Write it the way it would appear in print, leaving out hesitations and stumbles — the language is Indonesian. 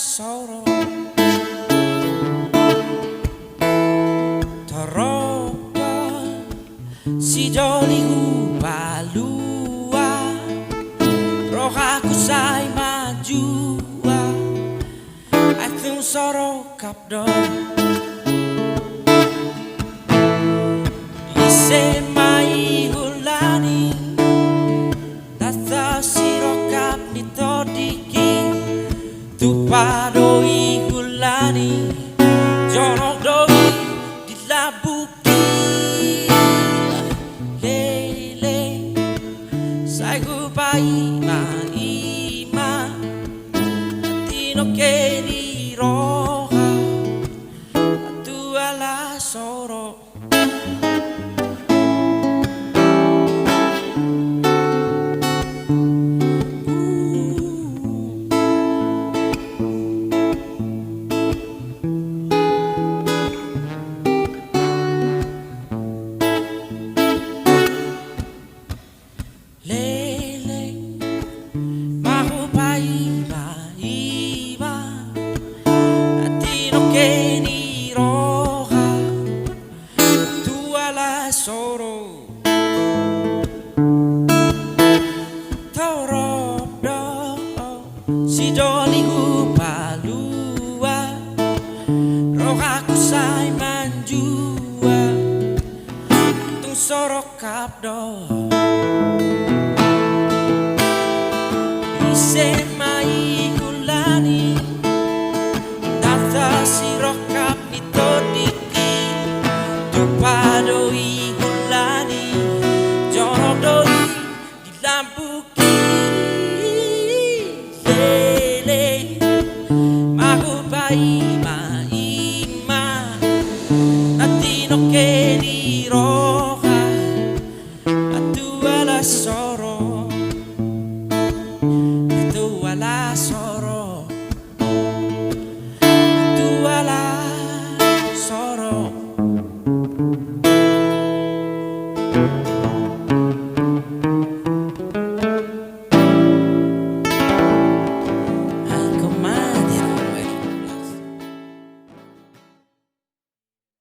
soro Toroka si joliku balua roh aku say majua atung soro kapdo ise mai hulani tata siro kap nitodiki tu padoi hulani jono doi dilabuki lele sai gupai ma ima tino keri roha tu ala soro soro Torodo si joliku palua roh aku say manjua tung soro kapdo ise mai kulani tata siro kap nitodiki tu padoi dilampuki lele mahu bayi